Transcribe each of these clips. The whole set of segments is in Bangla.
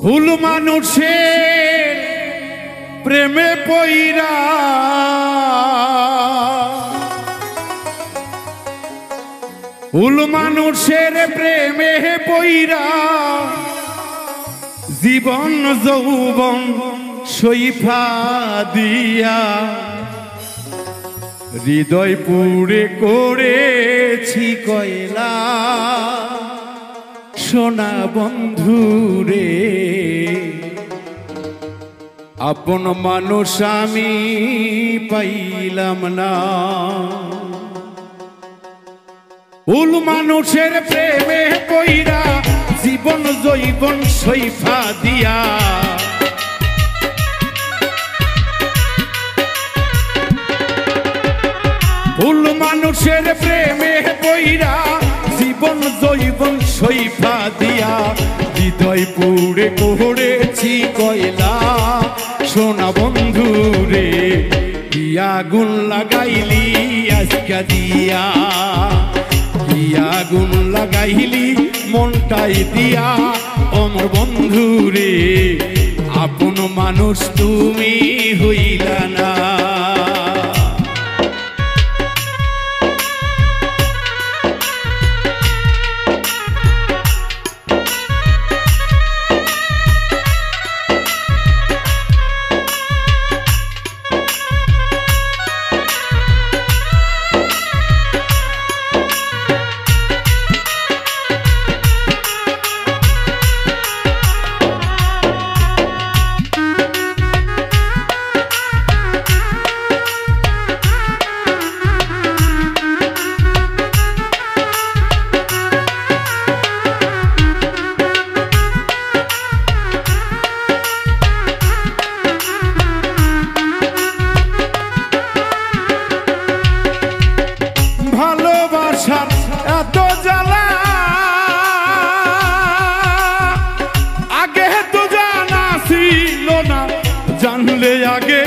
ভুল মানুষের প্রেমে পইরা ভুল মানুষের প্রেমে পইরা জীবন যৌবন সইফা দিয়া হৃদয় পুড়ে করেছি কয়লা সোনা বন্ধুরে আপন মানুষ আমি পাইলাম না ভুল মানুষের প্রেমে পইরা জীবন যৌবন সইফা দিয়া ভুল মানুষের প্রেমে পইরা জীবন যৌবন সইফা দিয়া হৃদয় পুড়ে করেছি কয়লা সোনা বন্ধুরে কি আগুন লাগাইলি আজকা দিয়া কি আগুন লাগাইলি মনটাই দিয়া অমর বন্ধুরে আপন মানুষ তুমি হইলা না এত জ্বালা আগে তো জানা ছিল না জানলে আগে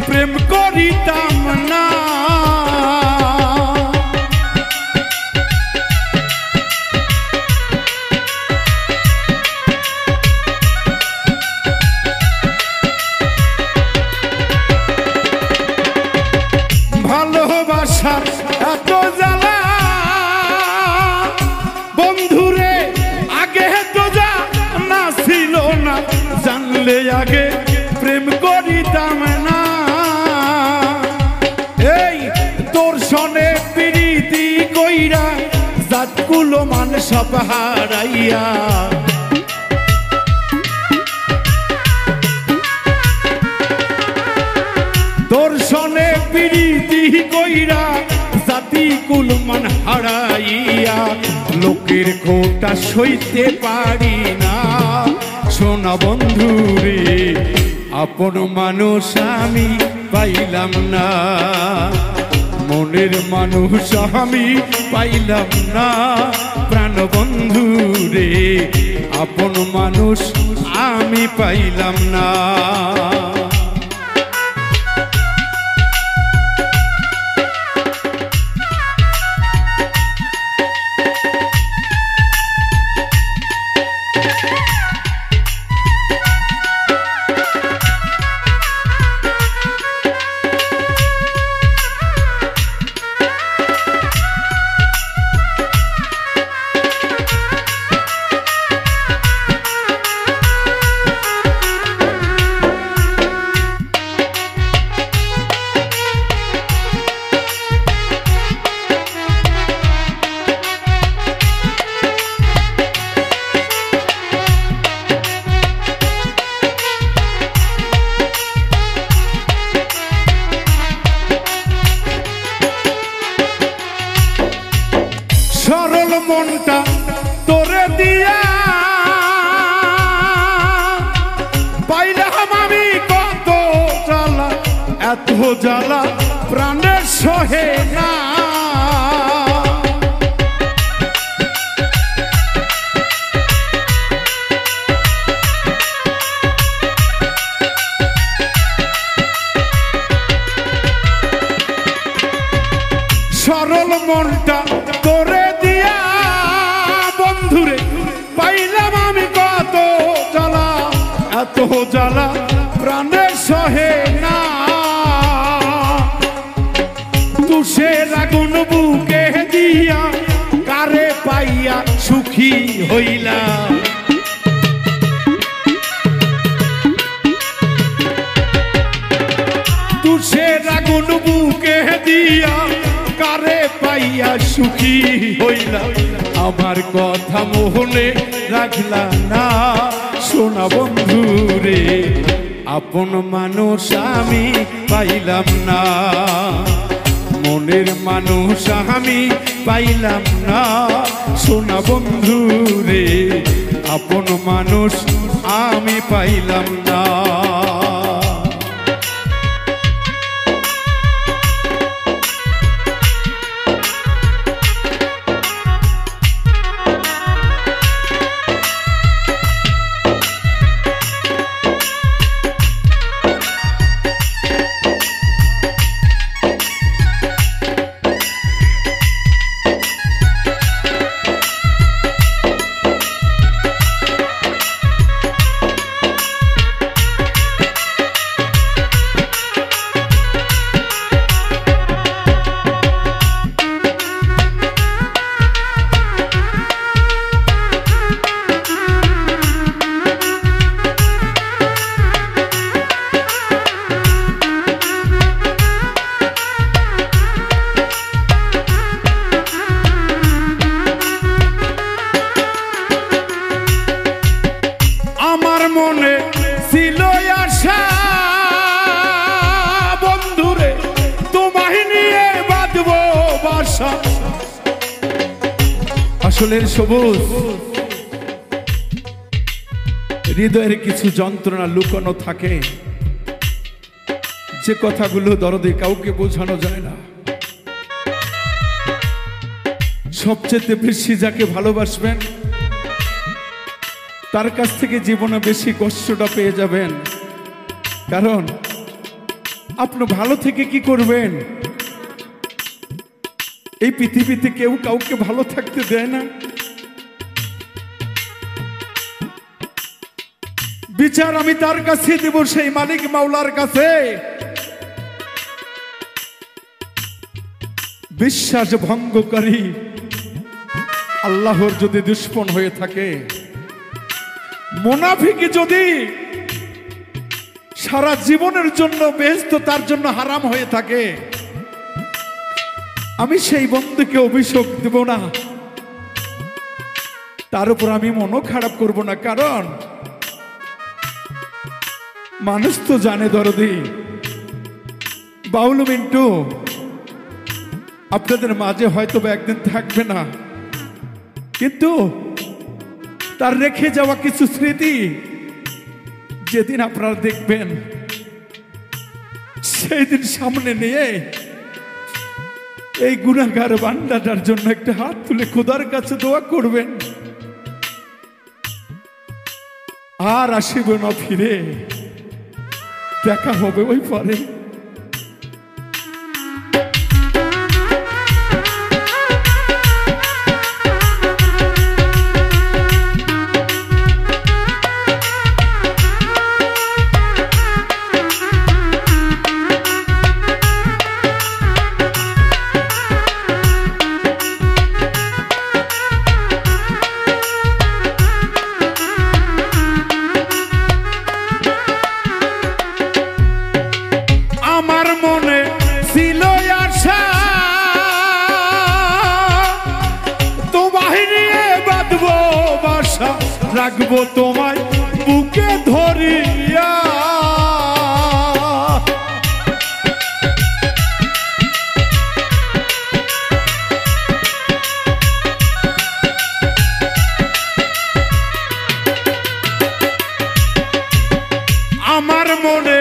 প্রেম করিতাম না ভালোবাসার এত জ্বালা বন্ধুরে আগে তো জানা ছিল না জানলে আগে প্রেম করিতাম না এই তোর সনে প্রীতি কইরা জাতকুলো মান সব হারাইয়া তোর সনে প্রীতি কইরা জাতি কুলমান হারাইয়া লোকের খোটা সইতে পারি না সোনা বন্ধুরে আপন মানুষ আমি পাইলাম না মনের মানুষ আমি পাইলাম না প্রাণ বন্ধুরে আপন মানুষ আমি পাইলাম না সরল মনটা তোরে দিয়া পাইলাম আমি কত জ্বালা এত জ্বালা প্রাণের সহে না সরল মনটা তোরে দিয়া বন্ধুরে পাইলাম আমি কত জ্বালা এত জ্বালা প্রাণে সহে না, তুষের আগুন বুকে দিয়া কারে পাইয়া সুখী হইলাম। তুষের আগুন বুকে দিয়া কারে পাইয়া সুখী হইলাম। আমার কথা মোহনে রাখলা না সোনা বন্ধু রে, আপন মানুষ আমি পাইলাম না, মনের মানুষ আমি পাইলাম না সোনা বন্ধু রে, আপন মানুষ আমি পাইলাম না। মনে ছিল আশা বন্ধুরে তোমায় নিয়ে বাঁধবো বাসা। আসলে সবুজ হৃদয়ের কিছু যন্ত্রণা লুকানো থাকে, যে কথাগুলো দরদে কাউকে বোঝানো যায় না। সবচেয়ে বেশি যাকে ভালোবাসবেন তার কাছ থেকে জীবনে বেশি কষ্টটা পেয়ে যাবেন, কারণ আপনি ভালো থেকে কি করবেন? এই পৃথিবীতে কেউ কাউকে ভালো থাকতে দেয় না। বিচার আমি তার কাছে দেব, সেই মালিক মাওলার কাছে। বিশ্বাস ভঙ্গকারী আল্লাহর যদি দুশমন হয়ে থাকে, মুনাফিকি যদি সারা জীবনের জন্য বেহেশত তার জন্য হারাম হয়ে থাকে, আমি সেই বন্ধুকে অভিশাপ দেব না, তার উপর আমি মনও খারাপ করব না, কারণ মানুষ তো জানে দরদি। বাউল মিন্টু আপনাদের মাঝে হয়তো একদিন থাকবে না, কিন্তু তার রেখে যাওয়া কিছু স্মৃতি যেদিন আপনারা দেখবেন, সেই দিন সামনে নিয়ে এই গুনাহগার বান্দাটার জন্য একটা হাত তুলে খোদার কাছে দোয়া করবেন। আর আসিবে না ফিরে, দেখা হবে ওই পরে। রাখবো তোমায় বুকে ধরিয়া, আমার মনে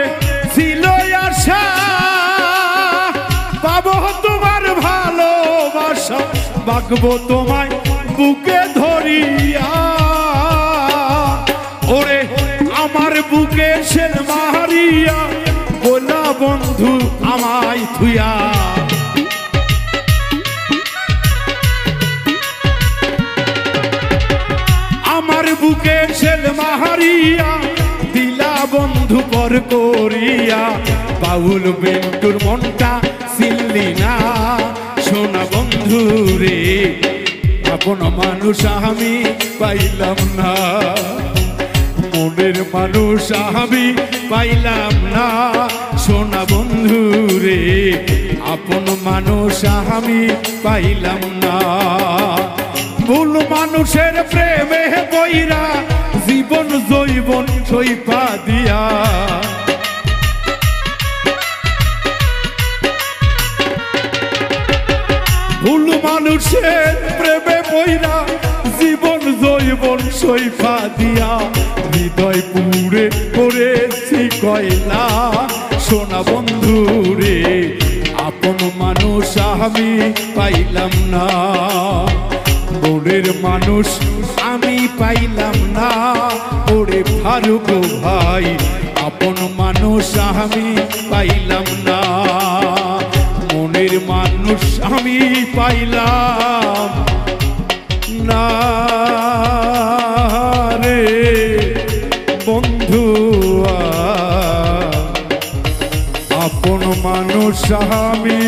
ছিল আশা পাবো তোমার ভালোবাসা, রাখবো তোমায় বুকে ধরিয়া। ওরে আমার বুকে সেন মারিয়া বলা বন্ধু আমায় থুয়া, আমার বুকে সেন মারিয়া দিলা বন্ধু পর করিয়া বাউল বিন্টুর মনটা চিনলি না সোনা বন্ধু রে আপন মানুষ আমি পাইলাম না মনের মানুষ আমি পাইলাম না সোনা বন্ধু রে আপন মানুষ আমি পাইলাম না ভুল মানুষের প্রেমে বইরা জীবন জৈবন সইপা দিয়া ভুল মানুষের প্রেমে বইরা জীবন জৈবন সইপা দিয়া হৃদয় পুরে করেছি কয়লা সোনা বন্ধু রে আপন মানুষ আমি পাইলাম না মনের মানুষ আমি পাইলাম না ওরে ফারুক ভাই আপন মানুষ আমি পাইলাম না মনের মানুষ আমি পাইলাম না রে বন্ধু আপন মানুষ আমি